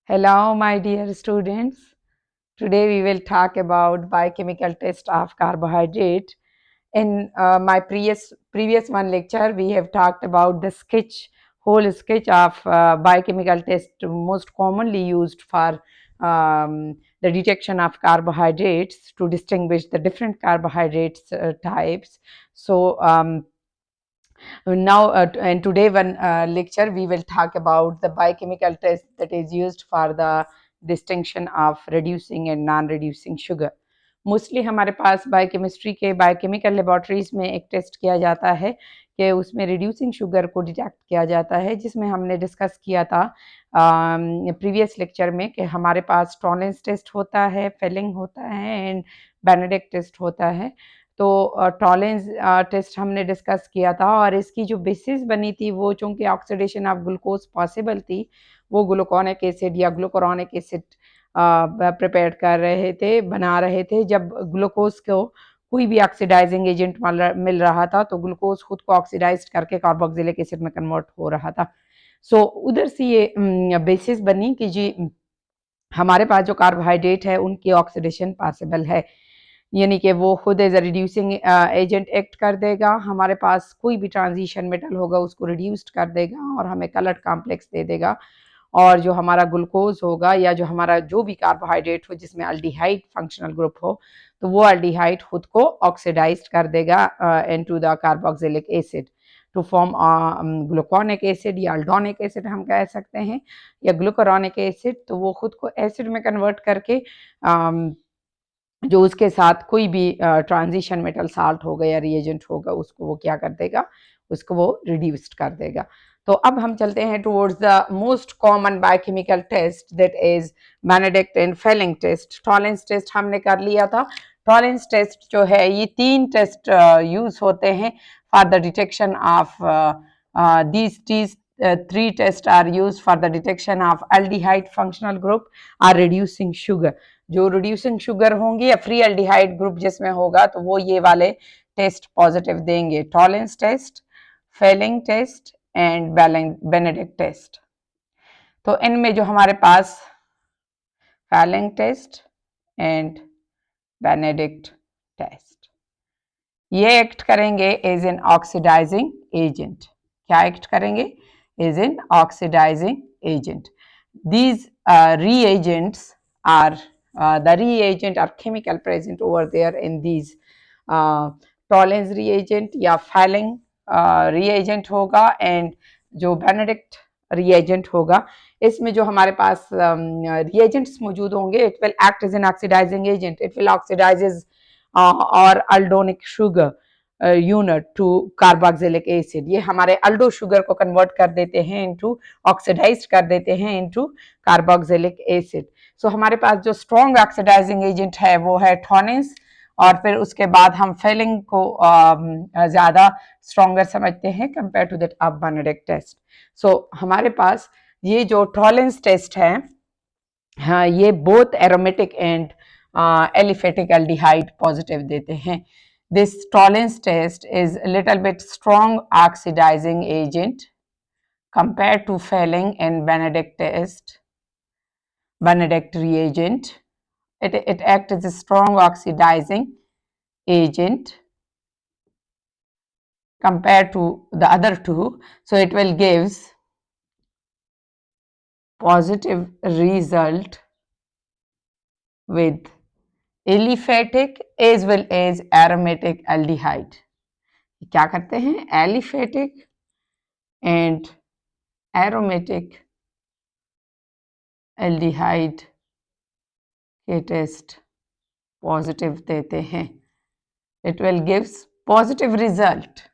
Hello, my dear students. Today we will talk about biochemical test of carbohydrate. In my previous one lecture, we have talked about the whole sketch of biochemical test most commonly used for the detection of carbohydrates to distinguish the different carbohydrates types. So now and today one lecture we will talk about the biochemical test that is used for the distinction of reducing and non reducing sugar. Mostly हमारे पास biochemistry के biochemical laboratories में एक test किया जाता है कि उसमें reducing sugar को डिटेक्ट किया जाता है, जिसमें हमने डिस्कस किया था प्रीवियस लेक्चर में कि हमारे पास टॉलरेंस टेस्ट होता है, फेलिंग होता है एंड बेनेडिक्ट टेस्ट होता है। तो टॉलरेंस टेस्ट हमने डिस्कस किया था और इसकी जो बेसिस बनी थी वो चूँकि ऑक्सीडेशन ऑफ ग्लूकोज पॉसिबल थी, वो ग्लूकोनिक एसिड या ग्लूकुरोनिक एसिड प्रिपेयर कर रहे थे, बना रहे थे। जब ग्लूकोज को कोई भी ऑक्सीडाइजिंग एजेंट मिल रहा था तो ग्लूकोज खुद को ऑक्सीडाइज करके कार्बोक्सिलिक एसिड में कन्वर्ट हो रहा था। सो उधर से ये बेसिस बनी कि जी हमारे पास जो कार्बोहाइड्रेट है उनकी ऑक्सीडेशन पॉसिबल है, यानी कि वो खुद as a reducing agent act कर देगा। हमारे पास कोई भी ट्रांजिशन मेटल होगा उसको रिड्यूस्ड कर देगा और हमें कलर्ड कॉम्प्लेक्स दे देगा। और जो हमारा ग्लूकोज होगा या जो हमारा जो भी कार्बोहाइड्रेट हो जिसमें अल्डिहाइड फंक्शनल ग्रुप हो, तो वो अल्डिहाइड खुद को ऑक्सीडाइज कर देगा into the carboxylic acid to form gluconic acid या अल्डोनिक एसिड हम कह सकते हैं, या ग्लूकुरोनिक एसिड। तो वो खुद को एसिड में कन्वर्ट करके जो उसके साथ कोई भी ट्रांजिशन मेटल साल्ट होगा या रिएजेंट होगा उसको वो क्या कर देगा, उसको वो रिड्यूस्ड कर देगा। तो अब हम चलते हैं towards the most common biochemical test that is Benedict and Fehling test. Tollens test हमने कर लिया था। टॉलरेंस टेस्ट जो है ये 3 टेस्ट यूज होते हैं for the detection of these 3 tests are used for the detection of aldehyde functional group or reducing sugar। जो रिड्यूसिंग शुगर होंगी या फ्री अल्डिहाइड ग्रुप जिसमें होगा तो वो ये वाले टेस्ट पॉजिटिव देंगे, Tollens test, Fehling test and Benedict test. तो इनमें जो हमारे पास Fehling test and Benedict test ये एक्ट करेंगे एज एन ऑक्सीडाइजिंग एजेंट। क्या एक्ट करेंगे? As an oxidizing agent. These reagents are the reagent or chemical present over there in these tolerance reagent या Fehling reagent होगा and जो Benedict reagent होगा। इसमें जो हमारे पास reagents मौजूद होंगे, it will act as an oxidizing agent, it will oxidizes or aldonic sugar unit to carboxylic acid. ये हमारे अल्डो शुगर को कन्वर्ट कर देते हैं इनटू ऑक्सीडाइज कर देते हैं इनटू कार्बोक्सिलिक एसिड। सो हमारे पास जो स्ट्रॉन्ग ऑक्सीडाइजिंग एजेंट है वो है टॉलरेंस, और फिर उसके बाद हम फेलिंग को ज़्यादा स्ट्रॉन्गर समझते हैं compare to that of Benedict test. So हमारे पास ये जो टॉलरेंस टेस्ट है, हाँ, ये both aromatic and aliphatic aldehyde positive देते हैं। This tolerance test is a little bit strong oxidizing agent compared to Fehling and Benedict test, Benedict reagent. It acts as a strong oxidizing agent compared to the other two. So it will gives positive result with aliphatic as well as aromatic aldehyde. क्या करते हैं? Aliphatic and aromatic aldehyde के test positive देते हैं। It will gives positive result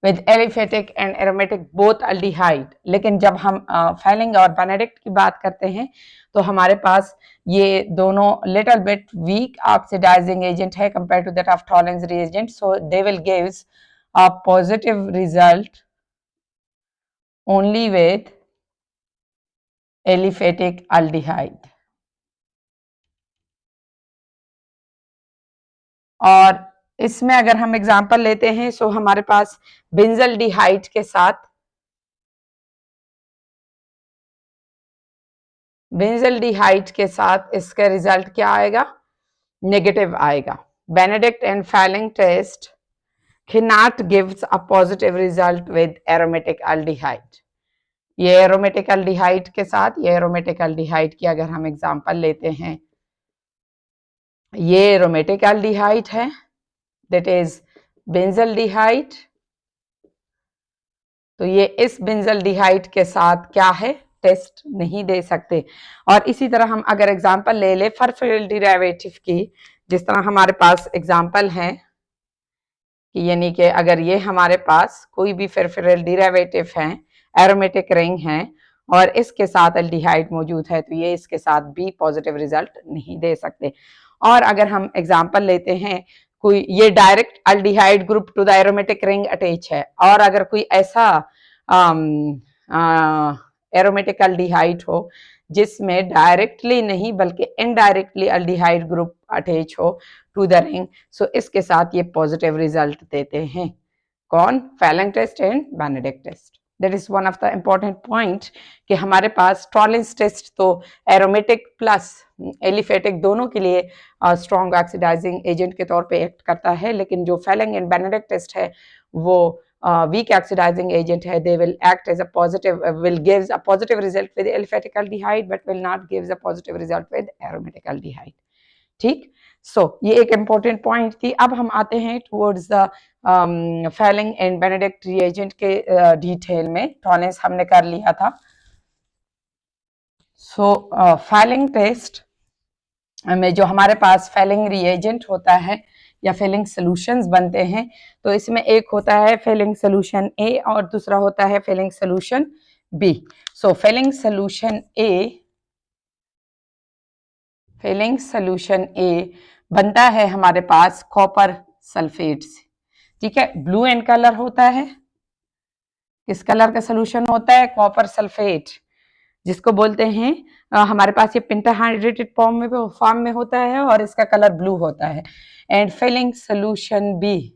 with aliphatic and aromatic both aldehyde. लेकिन जब हम Fehling और बेनेडिक्ट की बात करते हैं तो हमारे पास ये दोनों little bit weak oxidizing agent है compare to that of Tollens reagent, so they will gives a positive result only with aliphatic aldehyde. और इसमें अगर हम एग्जांपल लेते हैं सो हमारे पास बेंजल्डिहाइड के साथ बेंजल्डिहाइड के साथ इसका रिजल्ट क्या आएगा? नेगेटिव आएगा. Benedict and Fehling test cannot gives a positive result with aromatic aldehyde. ये एरोमेटिक अल्डिहाइड के साथ, ये एरोमेटिक अल्डिहाइड की अगर हम एग्जांपल लेते हैं, ये एरोमेटिक अल्डिहाइड है, दैट इज बेंजल्डिहाइड. तो ये इस बेंजल्डिहाइड के साथ क्या है? टेस्ट नहीं दे सकते. और इसी तरह हम अगर एग्जांपल ले ले फर्फिल डेरिवेटिव की, जिस तरह हमारे पास एग्जांपल है कि यानी कि अगर ये हमारे पास कोई भी फर्फिल डेरिवेटिव है, एरोमेटिक रिंग है और इसके साथ अल्डिहाइड मौजूद है, तो ये इसके साथ भी पॉजिटिव रिजल्ट नहीं दे सकते. और अगर हम एग्जांपल लेते हैं, कोई ये direct aldehyde group to the aromatic ring attach है, और अगर कोई ऐसा एरोमेटिक अल्डिहाइड हो जिसमें डायरेक्टली नहीं बल्कि इनडायरेक्टली अल्डिहाइड ग्रुप अटैच हो टू द रिंग, सो इसके साथ ये पॉजिटिव रिजल्ट देते हैं. कौन? Fehling test and Benedict test. That is one of the important point कि हमारे पास टॉलेंस टेस्ट तो एरोमेटिक प्लस एलिफेटिक दोनों के लिए स्ट्रॉन्ग ऑक्सीडाइजिंग एजेंट के तौर पे एक्ट करता है, लेकिन जो फेलिंग एंड बेनेडिक्ट टेस्ट है वो weak oxidizing agent है. They will act as a positive, will gives a positive result with aliphatic aldehyde but will not gives a positive result with aromatic aldehyde. ठीक. सो ये एक important point थी. अब हम आते हैं towards the Fehling and Benedict reagent के detail में. टॉलेंस हमने कर लिया था. सो फेलिंग टेस्ट में जो हमारे पास फेलिंग रिएजेंट होता है या फेलिंग सॉल्यूशंस बनते हैं, तो इसमें एक होता है फेलिंग सॉल्यूशन ए और दूसरा होता है फेलिंग सॉल्यूशन बी. सो फेलिंग सॉल्यूशन ए बनता है हमारे पास कॉपर सल्फेट से. ठीक है. ब्लू इन कलर होता है. किस कलर का सॉल्यूशन होता है? कॉपर सल्फेट, जिसको बोलते हैं हमारे पास ये पेंटाहाइड्रेटेड फॉर्म में होता है और इसका कलर ब्लू होता है. एंड फेलिंग सॉल्यूशन बी,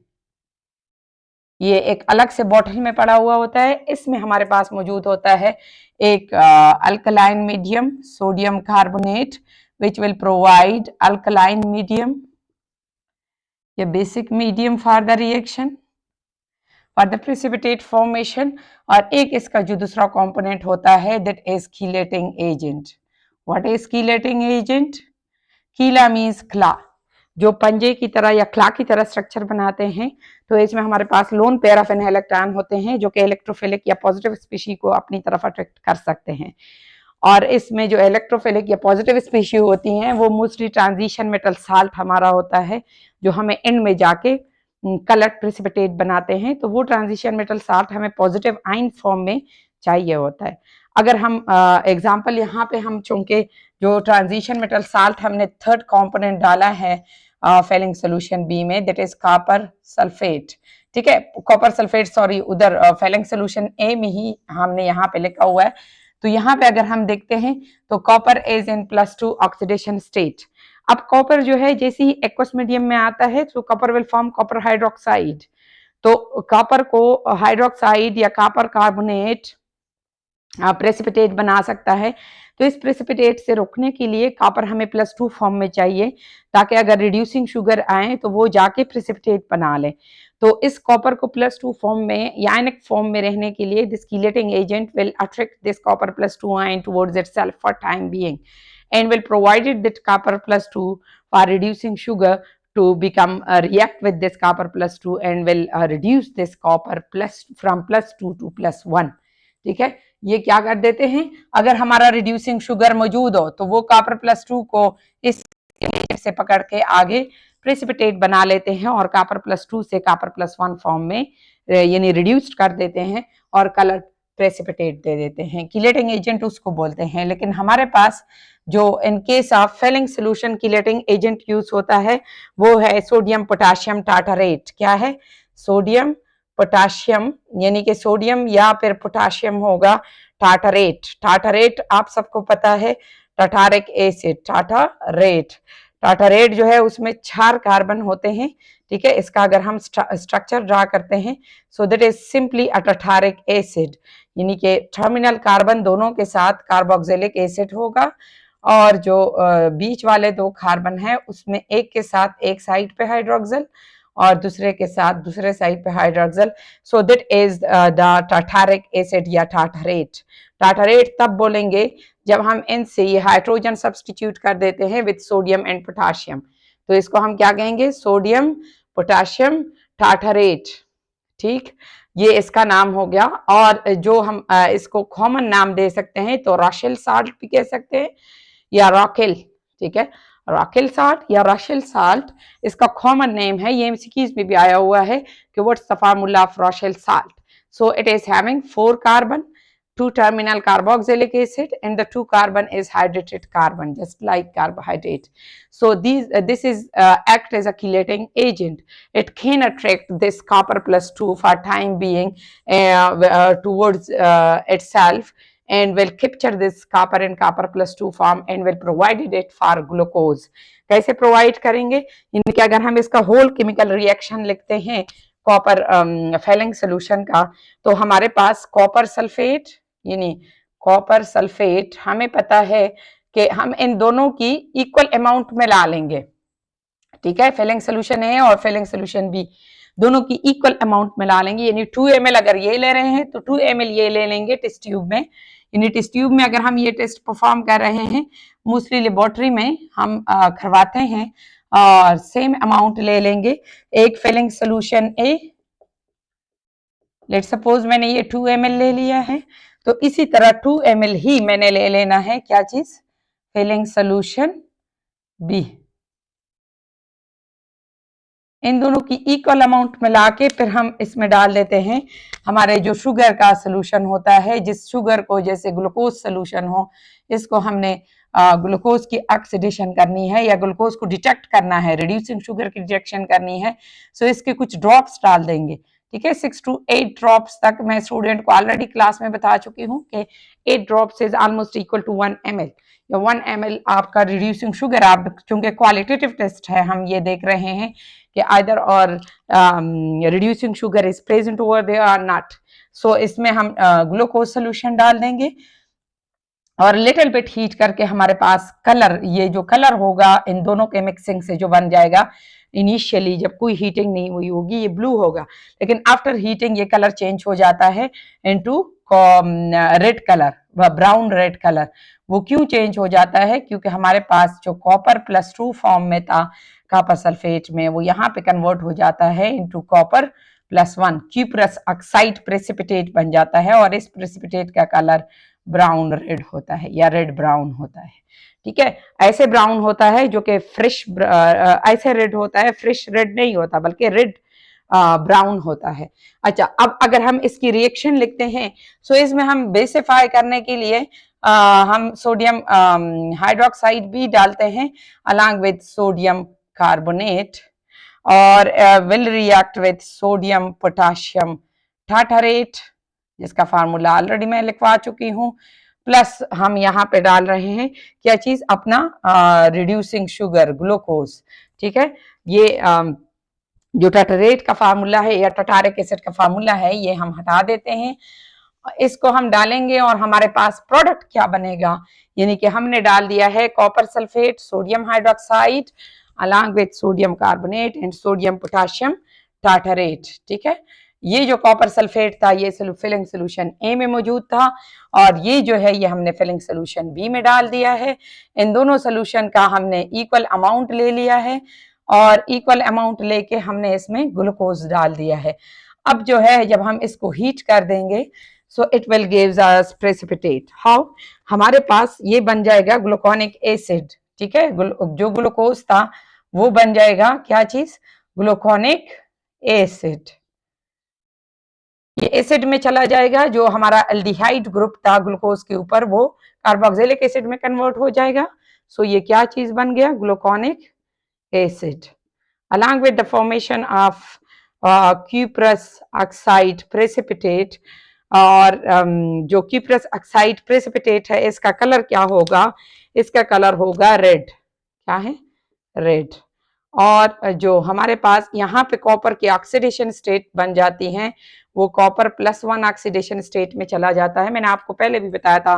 ये एक अलग से बॉटल में पड़ा हुआ होता है. इसमें हमारे पास मौजूद होता है एक alkaline medium, sodium carbonate, which will provide alkaline medium, a basic medium for the reaction for the precipitate formation. और एक इसका जो दूसरा कंपोनेंट होता है that is chelating agent. What is chelating agent? कीला मीन्स क्ला, जो पंजे की तरह या क्ला की तरह स्ट्रक्चर बनाते हैं. तो इसमें हमारे पास lone pair of an electron होते हैं जो कि इलेक्ट्रोफिलिक या पॉजिटिव स्पीशी को अपनी तरफ अट्रैक्ट कर सकते हैं. और इसमें जो इलेक्ट्रोफिलिक या पॉजिटिव स्पीशी होती हैं वो मोस्टली ट्रांजिशन मेटल साल्ट हमारा होता है, जो हमें एंड में जाके कलर्ड प्रेसिपिटेट बनाते हैं. तो वो ट्रांजिशन मेटल साल्ट हमें पॉजिटिव आयन फॉर्म में चाहिए होता है. अगर हम एग्जांपल यहाँ पे हम चूंकि जो ट्रांजिशन मेटल साल्ट हमने थर्ड कंपोनेंट डाला है फेलिंग सॉल्यूशन बी में, दैट इज कॉपर सल्फेट. ठीक है. कॉपर सल्फेट, सॉरी, उधर फेलिंग सॉल्यूशन ए में ही हमने यहाँ पे लिखा हुआ है. तो यहाँ पे अगर हम देखते हैं तो copper is in +2 oxidation state. अब कॉपर जो है जैसे ही एक्वस मीडियम में आता है तो copper will form copper hydroxide. तो कॉपर को हाइड्रोक्साइड या कॉपर कार्बोनेट प्रेसिपिटेट बना सकता है. तो इस प्रेसिपिटेट से रोकने के लिए कॉपर हमें +2 फॉर्म में चाहिए, ताकि अगर रिड्यूसिंग शुगर आए तो वो जाके प्रेसिपिटेट बना ले. तो इस कॉपर को +2 फॉर्म में या आयनिक फॉर्म में रहने के लिए this chelating agent will attract this copper +2 ion towards itself for time being and will provided that copper +2 for reducing sugar to become react with this copper +2 and will reduce this copper from +2 to +1. ठीक है. ये क्या कर देते हैं, अगर हमारा reducing sugar मौजूद हो तो वो कॉपर +2 को इस से पकड़ के आगे प्रेसिपिटेट बना लेते हैं और कॉपर +2 से कॉपर +1 फॉर्म में यानी रिड्यूस्ड कर देते हैं और कलर प्रेसिपिटेट दे देते हैं. कीलेटिंग एजेंट उसको बोलते हैं. लेकिन हमारे पास जो in case of Fehling solution chelating agent use होता है वो है सोडियम पोटाशियम टार्टारेट. क्या है? सोडियम पोटाशियम, यानी कि सोडियम या फिर पोटाशियम होगा टार्टारेट. टार्टारेट आप सबको पता है, टार्टारिक एसिड. टार्टारेट जो है उसमें 4 कार्बन होते हैं. ठीक है. इसका अगर हम स्ट्रक्चर ड्रा करते हैं, so that is simply a tartaric acid. यानी कि टर्मिनल कार्बन दोनों के साथ कार्बोक्सिलिक एसिड होगा, और जो बीच वाले दो कार्बन है उसमें एक के साथ एक साइड पे हाइड्रोक्सिल और दूसरे के साथ दूसरे साइड पे hydroxyl, so that is the tartaric acid या टार्टारेट। टार्टारेट तब बोलेंगे जब हम इनसे ये हाइड्रोजन सब्सटीट्यूट कर देते हैं विद सोडियम एंड पोटाशियम, तो इसको हम क्या कहेंगे, सोडियम पोटाशियम टार्टारेट। ठीक, ये इसका नाम हो गया। और जो हम इसको कॉमन नाम दे सकते हैं तो रॉशेल साल्ट भी कह सकते हैं या रॉकेल, ठीक है, रॉकेल साल्ट या रॉशेल साल्ट इसका कॉमन नेम है। ये एमसीक्यूज में भी आया हुआ है कि what's the formula of Rochelle salt. So it is having 4 carbon, 2 terminal carboxylic acid, and the 2 carbon is hydrated carbon, just like carbohydrate. So this is act as a chelating agent. It can attract this copper plus 2 for time being towards itself, and will capture this copper and copper plus 2 form and will provide it for glucose. कैसे provide करेंगे, यानी कि अगर हम इसका whole chemical reaction लिखते हैं copper Fehling solution का, तो हमारे पास कॉपर सल्फेट, यानी कॉपर सल्फेट हमें पता है कि हम इन दोनों की इक्वल अमाउंट में ला लेंगे, ठीक है, फेलिंग सोल्यूशन ए और फेलिंग सोल्यूशन बी दोनों की इक्वल अमाउंट में ला लेंगे। यानी 2 ml अगर ये ले रहे हैं तो 2 ml ये ले लेंगे टेस्ट ट्यूब में। यानी टेस्ट ट्यूब में अगर हम ये टेस्ट परफॉर्म कर रहे हैं, मोस्टली लेबोरेटरी में हम करवाते हैं, और सेम अमाउंट ले लेंगे। एक फेलिंग सोल्यूशन ए, लेट सपोज मैंने ये 2 ml ले लिया है, तो इसी तरह 2 ml ही मैंने ले लेना है क्या चीज, फेलिंग सोल्यूशन बी। इन दोनों की इक्वल अमाउंट मिला के फिर हम इसमें डाल देते हैं हमारे जो शुगर का सोल्यूशन होता है, जिस शुगर को जैसे ग्लूकोज सोल्यूशन हो, इसको हमने ग्लूकोज की ऑक्सीडेशन करनी है या ग्लूकोज को डिटेक्ट करना है, रिड्यूसिंग शुगर की डिटेक्शन करनी है, सो इसके कुछ ड्रॉप्स डाल देंगे, ठीक है। 6 to 8 ड्रॉप्स तक मैं स्टूडेंट को ऑलरेडी क्लास में बता चुकी हूँ कि 8 drops is almost equal to 1 ml या 1 ml आपका रिड्यूसिंग शुगर। आप चूंकि क्वालिटेटिव टेस्ट है, हम ये देख रहे हैं कि आइदर और reducing sugar is present over there और नॉट, सो इसमें हम ग्लूकोज सोल्यूशन डाल देंगे और लिटिल बिट हीट करके हमारे पास कलर, ये जो कलर होगा इन दोनों के मिक्सिंग से जो बन जाएगा, इनिशियली जब कोई हीटिंग नहीं हुई होगी ये ब्लू होगा, लेकिन आफ्टर हीटिंग ये कलर चेंज हो जाता है into red colour, brown red colour. वो क्यों चेंज हो जाता है, क्योंकि हमारे पास जो कॉपर प्लस 2 फॉर्म में था कॉपर सल्फेट में, वो यहाँ पे कन्वर्ट हो जाता है into copper plus 1 cuprous oxide precipitate बन जाता है, और इस प्रेसिपिटेट का कलर ब्राउन रेड होता है या रेड ब्राउन होता है, ठीक है। ऐसे ब्राउन होता है जो कि फ्रेश, ऐसे रेड होता है, फ्रेश रेड नहीं होता बल्कि रेड ब्राउन होता है। अच्छा, अब अगर हम इसकी रिएक्शन लिखते हैं, सो इसमें हम बेसिफाई करने के लिए हम सोडियम हाइड्रोक्साइड भी डालते हैं अलॉन्ग विद सोडियम कार्बोनेट, और will react with sodium potassium tartrate, जिसका फार्मूला ऑलरेडी मैं लिखवा चुकी हूँ, प्लस हम यहाँ पे डाल रहे हैं क्या चीज, अपना रिड्यूसिंग शुगर ग्लूकोज, ठीक है। ये जो टार्टारेट का फार्मूला है या टार्टारिक एसिड का फार्मूला है ये हम हटा देते हैं, इसको हम डालेंगे और हमारे पास प्रोडक्ट क्या बनेगा, यानी कि हमने डाल दिया है copper sulphate, sodium hydroxide along with sodium carbonate and sodium potassium tartrate, ठीक है। ये जो कॉपर सल्फेट था ये फिलिंग सोल्यूशन ए में मौजूद था, और ये जो है ये हमने फिलिंग सोल्यूशन बी में डाल दिया है। इन दोनों सोल्यूशन का हमने इक्वल अमाउंट ले लिया है, और इक्वल अमाउंट लेके हमने इसमें ग्लूकोज डाल दिया है। अब जो है जब हम इसको हीट कर देंगे, so it will gives us precipitate. How, हमारे पास ये बन जाएगा ग्लूकोनिक एसिड, ठीक है। जो ग्लूकोज था वो बन जाएगा क्या चीज, ग्लूकोनिक एसिड। ये एसिड में चला जाएगा, जो हमारा एल्डिहाइड ग्रुप था ग्लूकोज के ऊपर वो कार्बोक्सिलिक एसिड में कन्वर्ट हो जाएगा। सो ये क्या चीज बन गया, gluconic acid, along with the formation of cuprous oxide precipitate। और जो cuprous oxide precipitate है इसका कलर क्या होगा, इसका कलर होगा रेड, क्या है, रेड। और जो हमारे पास यहाँ पे कॉपर की ऑक्सीडेशन स्टेट बन जाती हैं वो कॉपर +1 ऑक्सीडेशन स्टेट में चला जाता है। मैंने आपको पहले भी बताया था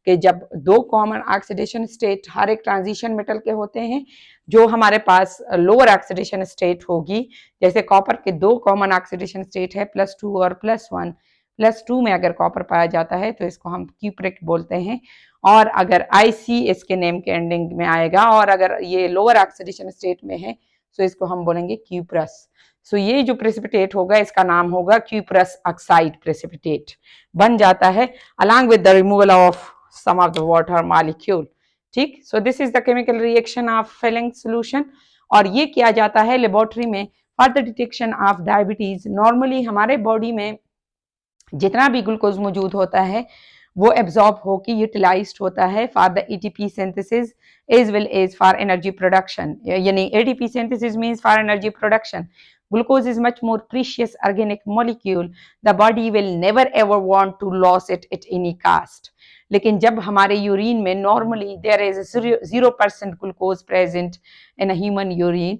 कि जब दो कॉमन ऑक्सीडेशन स्टेट हर एक ट्रांजिशन मेटल के होते हैं, जो हमारे पास लोअर ऑक्सीडेशन स्टेट होगी, जैसे कॉपर के दो कॉमन ऑक्सीडेशन स्टेट है +2 और +1, +2 में अगर कॉपर पाया जाता है तो इसको हम क्यूप्रिक बोलते हैं, और अगर IC इसके नेम के एंडिंग में आएगा और अगर ये लोअर ऑक्सीडेशन स्टेट में है तो इसको हम बोलेंगे क्यूप्रस। सो ये जो प्रेसिपिटेट होगा इसका नाम होगा क्यूप्रस ऑक्साइड प्रेसिपिटेट बन जाता है along with the removal of some of the water molecule. ठीक, so this is the chemical reaction of Fehling solution, और ये किया जाता है लेबोरेटरी में for the detection of diabetes. Normally हमारे बॉडी में जितना भी ग्लूकोज मौजूद होता है वो एब्जॉर्ब होकर यूटिलाइज्ड होता है for the ATP synthesis as well as for energy production, यानी ATP synthesis means for energy production. Glucose is much more precious organic molecule. The body will never ever want to lose it at any cost. लेकिन जब हमारे urine में normally there is 0% glucose present in a human urine,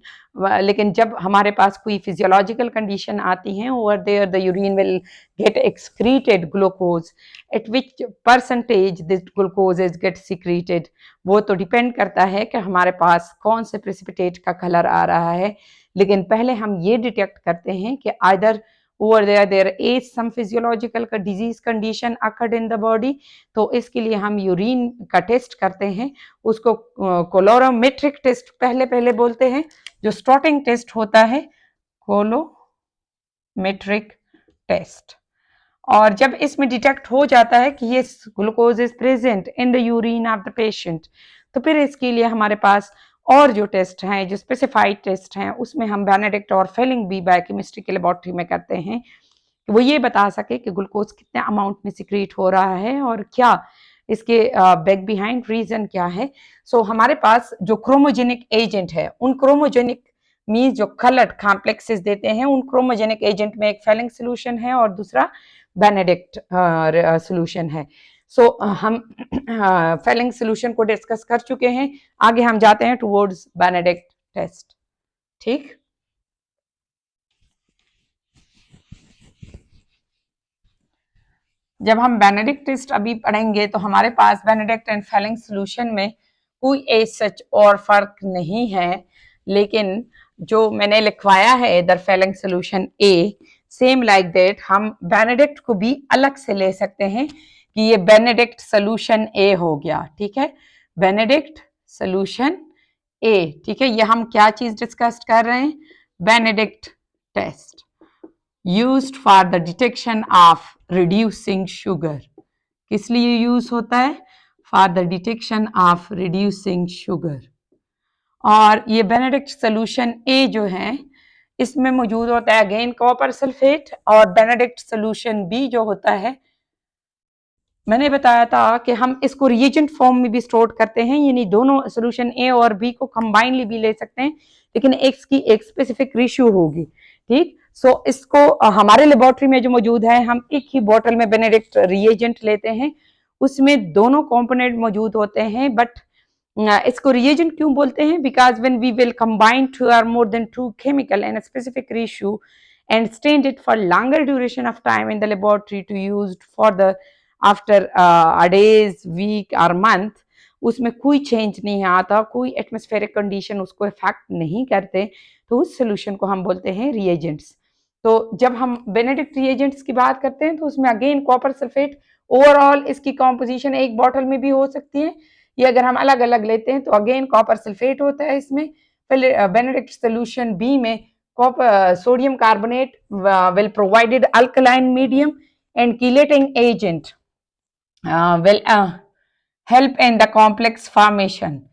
लेकिन जब हमारे पास कोई physiological condition आती है over there the urine will get excreted glucose, at which percentage this glucose is get secreted, वो तो डिपेंड करता है कि हमारे पास कौन से प्रेसिपिटेट का कलर आ रहा है। लेकिन पहले हम ये डिटेक्ट करते हैं कि either over there is some physiological का disease condition occurred in the body, तो इसके लिए हम यूरिन का टेस्ट करते हैं, उसको कोलोरोमेट्रिक टेस्ट पहले बोलते हैं, जो स्टार्टिंग टेस्ट होता है कोलोमेट्रिक टेस्ट। और जब इसमें डिटेक्ट हो जाता है कि ये glucose is present in the urine of the patient, तो फिर इसके लिए हमारे पास और जो टेस्ट हैं, जो स्पेसिफाइड टेस्ट हैं, उसमें हम बेनेडिक्ट और फेलिंग भी बायोकेमिस्ट्री के लेबोरेटरी में करते हैं कि वो ये बता सके कि ग्लूकोज कितने अमाउंट में सिक्रीट हो रहा है और क्या इसके बैक बिहाइंड रीजन क्या है। सो हमारे पास जो क्रोमोजेनिक एजेंट है, उन क्रोमोजेनिक मींस जो कलर्ड कॉम्प्लेक्सेस देते हैं, उन क्रोमोजेनिक एजेंट में एक फेलिंग सोल्यूशन है और दूसरा बेनेडिक्ट सोल्यूशन है। सो हम फेलिंग सोल्यूशन को डिस्कस कर चुके हैं, आगे हम जाते हैं टुवर्ड्स बेनेडिक्ट टेस्ट। ठीक, जब हम बेनेडिक्ट टेस्ट अभी पढ़ेंगे तो हमारे पास बेनेडिक्ट एंड फेलिंग सोल्यूशन में कोई एज सच और फर्क नहीं है, लेकिन जो मैंने लिखवाया है इधर Fehling solution A, same like that हम बेनेडिक्ट को भी अलग से ले सकते हैं कि ये बेनेडिक्ट सोल्यूशन ए हो गया। ठीक है, बेनेडिक्ट सोल्यूशन ए। ठीक है, ये हम क्या चीज डिस्कस कर रहे हैं, Benedict test used for the detection of reducing sugar। किस लिए यूज होता है, for the detection of reducing sugar। और ये बेनेडिक्ट सोल्यूशन ए जो है इसमें मौजूद होता है अगेन कॉपर सल्फेट, और बेनेडिक्ट सोल्यूशन बी जो होता है, मैंने बताया था कि हम इसको रिएजेंट फॉर्म में भी स्टोर करते हैं, यानी दोनों सोल्यूशन ए और बी को कंबाइनली भी ले सकते हैं, लेकिन एक्स की एक स्पेसिफिक रेशियो होगी। ठीक, सो इसको हमारे लेबोरेटरी में जो मौजूद है, हम एक ही बोतल में बेनेडिक्ट रिएजेंट लेते हैं, उसमें दोनों कंपोनेंट मौजूद होते हैं, बट इसको रिएजेंट क्यों बोलते हैं, because when we will combine two or more than two chemical in a specific ratio and stand it for longer duration of time in the laboratory to used for the after a days, week or month, उसमें कोई change नहीं आता, कोई atmospheric condition उसको effect नहीं करते, तो उस सोल्यूशन को हम बोलते हैं रिएजेंट्स। तो जब हम बेनेडिक्ट रिएजेंट्स की बात करते हैं तो उसमें अगेन कॉपर सल्फेट, ओवरऑल इसकी कॉम्पोजिशन एक बॉटल में भी हो सकती है, ये अगर हम अलग अलग लेते हैं तो अगेन कॉपर सल्फेट होता है इसमें। फिर बेनेडिक्ट सोल्यूशन बी में sodium carbonate will provided alkaline medium, and chelating agent will help in the complex formation,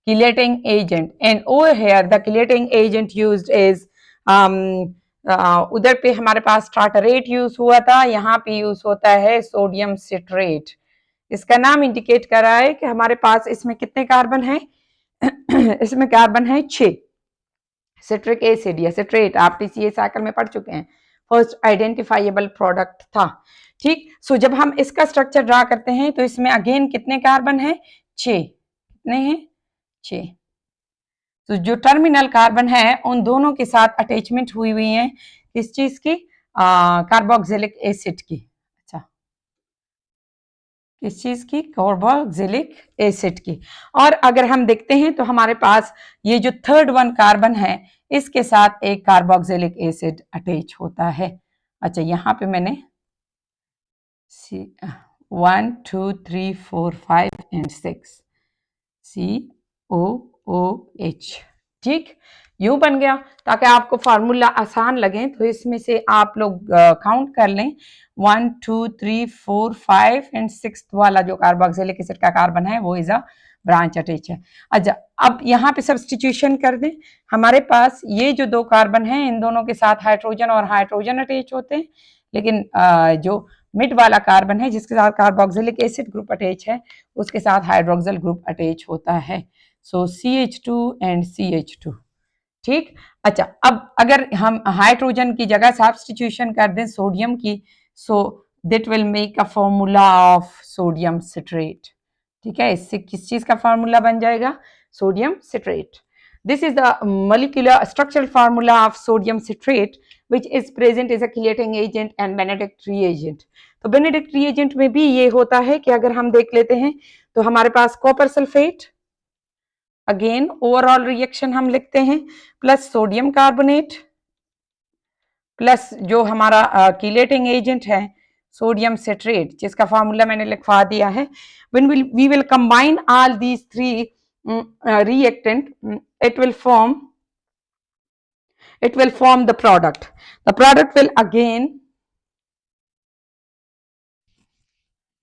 chelating agent, and over here the chelating agent used is उधर पे हमारे पास tartrate use हुआ था, यहाँ पे यूज होता है सोडियम सिट्रेट। इसका नाम इंडिकेट कर रहा है कि हमारे पास इसमें कितने कार्बन है इसमें कार्बन है 6। सिट्रिक एसिड या सिट्रेट आप टीसीए साइकिल में पढ़ चुके हैं, फर्स्ट आइडेंटिफाइबल प्रोडक्ट था। ठीक, सो जब हम इसका स्ट्रक्चर ड्रा करते हैं तो इसमें अगेन कितने कार्बन है, 6। कितने हैं, 6। तो जो टर्मिनल कार्बन है उन दोनों के साथ अटैचमेंट हुई हुई है किस चीज की, कार्बोक्सिलिक एसिड की। अच्छा, किस चीज की? कार्बोक्सिलिक एसिड की। और अगर हम देखते हैं तो हमारे पास ये जो थर्ड वन कार्बन है इसके साथ एक कार्बोक्सिलिक एसिड अटैच होता है। अच्छा, यहाँ पे मैंने 1 2 3 4 5 एंड 6 COOH। ठीक, यूं बन गया। ताकि आपको फार्मूला आसान लगे तो इसमें से आप लोग काउंट कर लें। 1 2 3 4 5 एंड 6 वाला जो कार्बोक्सिलिक एसिड का कार्बन है वो इज अ ब्रांच अटैच है। अच्छा, अब यहाँ पे सब्स्टिट्यूशन कर दें। हमारे पास ये जो दो कार्बन हैं इन दोनों के साथ हाइड्रोजन और हाइड्रोजन अटैच होते हैं, लेकिन जो मिड वाला कार्बन है जिसके साथ कार्बोक्सिलिक एसिड ग्रुप अटैच है उसके साथ हाइड्रोक्सिल ग्रुप अटैच होता है। सो CH2 एंड CH2। ठीक। अच्छा, अब अगर हम हाइड्रोजन की जगह सब्स्टिट्यूशन कर दें सोडियम की, so that will make a formula of sodium citrate. ठीक है, इससे किस चीज का फॉर्मूला बन जाएगा? Sodium citrate. This is the molecular structural formula of sodium citrate which is present as a chelating agent and Benedict reagent। तो Benedict reagent में भी ये होता है कि अगर हम देख लेते हैं तो हमारे पास copper sulphate, again overall reaction हम लिखते हैं, प्लस सोडियम कार्बोनेट प्लस जो हमारा कीलेटिंग एजेंट है सोडियम सिट्रेट जिसका फार्मूला मैंने लिखवा दिया है। when we will combine all these three reactant, it will form the product. The product will again,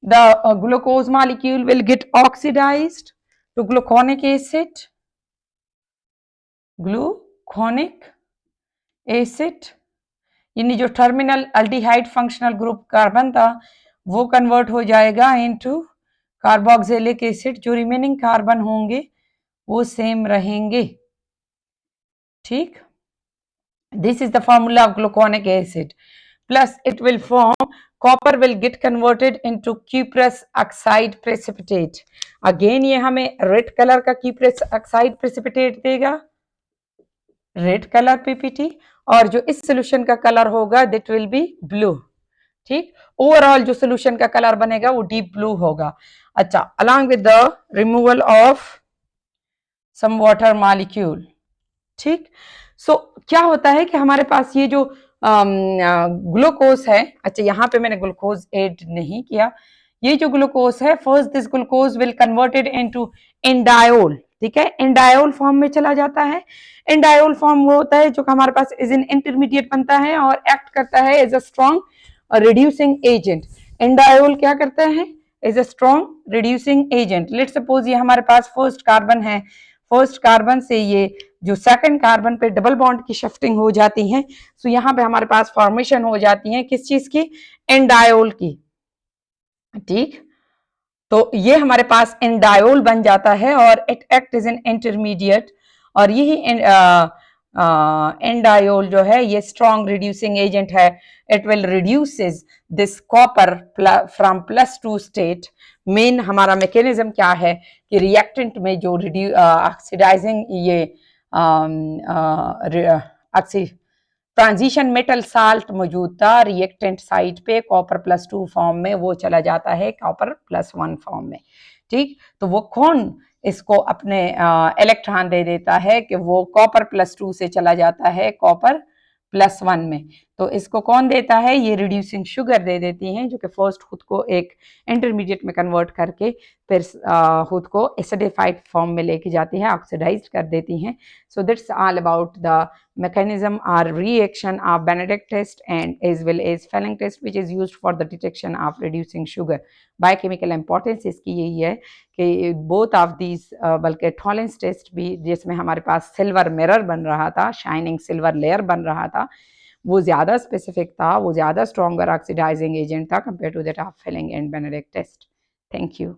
the glucose molecule will get oxidized to gluconic acid, यानी जो terminal aldehyde functional group carbon था वो convert हो जाएगा into carboxylic acid. जो remaining carbon होंगे वो same रहेंगे। ठीक, this is the formula of gluconic acid. Plus it will form, copper will get converted into cuprous oxide precipitate. Again ये हमें रेड कलर का क्यूप्रस ऑक्साइड प्रेसिपिटेट देगा, red colour PPT, और जो इस सोल्यूशन का कलर होगा दैट विल बी ब्लू। ठीक, ओवरऑल जो सोल्यूशन का कलर बनेगा वो डीप ब्लू होगा। अच्छा, along with the removal of some water molecule. ठीक, सो क्या होता है कि हमारे पास ये जो ग्लूकोज है, अच्छा यहाँ पे मैंने ग्लूकोज ऐड नहीं किया, ये जो ग्लूकोज है first this glucose will converted into enediol. ठीक है, एंडायोल फॉर्म में चला जाता है। एंडायोल फॉर्म वो होता है जो हमारे पास एज एन इंटरमीडिएट बनता है और एक्ट करता है as a strong reducing agent. Enediol क्या करता है? As a strong reducing agent. Let suppose ये हमारे पास फर्स्ट कार्बन है, फर्स्ट कार्बन से ये जो सेकंड कार्बन पे डबल बॉन्ड की शिफ्टिंग हो जाती है, सो यहाँ पे हमारे पास फॉर्मेशन हो जाती है किस चीज की? एंडायोल की। ठीक, तो ये हमारे पास एंडायोल बन जाता है और it act is an intermediate, और यही एंडायोल जो है ये स्ट्रॉन्ग रिड्यूसिंग एजेंट है। It will reduces this copper from +2 state. Main हमारा मैकेनिज्म क्या है कि रिएक्टेंट में जो ऑक्सीडाइजिंग ये ट्रांजिशन मेटल साल्ट मौजूद था रिएक्टेंट साइड पे कॉपर +2 फॉर्म में, वो चला जाता है कॉपर +1 फॉर्म में। ठीक, तो वो कौन इसको अपने इलेक्ट्रॉन दे देता है कि वो कॉपर +2 से चला जाता है कॉपर +1 में। तो इसको कौन देता है? ये रिड्यूसिंग शुगर दे देती हैं, जो कि फर्स्ट खुद को एक इंटरमीडिएट में कन्वर्ट करके फिर खुद को एसिडिफाइड फॉर्म में लेके जाती है, ऑक्सीडाइज कर देती हैं। So that's all about the mechanism or reaction of Benedict test and as well as Fleming test which is used for the detection of reducing sugar। Biochemical importance इसकी यही है कि बोथ ऑफ दीज, बल्कि Tollens test भी जिसमें हमारे पास silver mirror बन रहा था, शाइनिंग सिल्वर लेयर बन रहा था, वो ज़्यादा स्पेसिफिक था, वो ज़्यादा स्ट्रॉन्गर ऑक्सीडाइजिंग एजेंट था compare to that of Fleming and Benedict test. Thank you.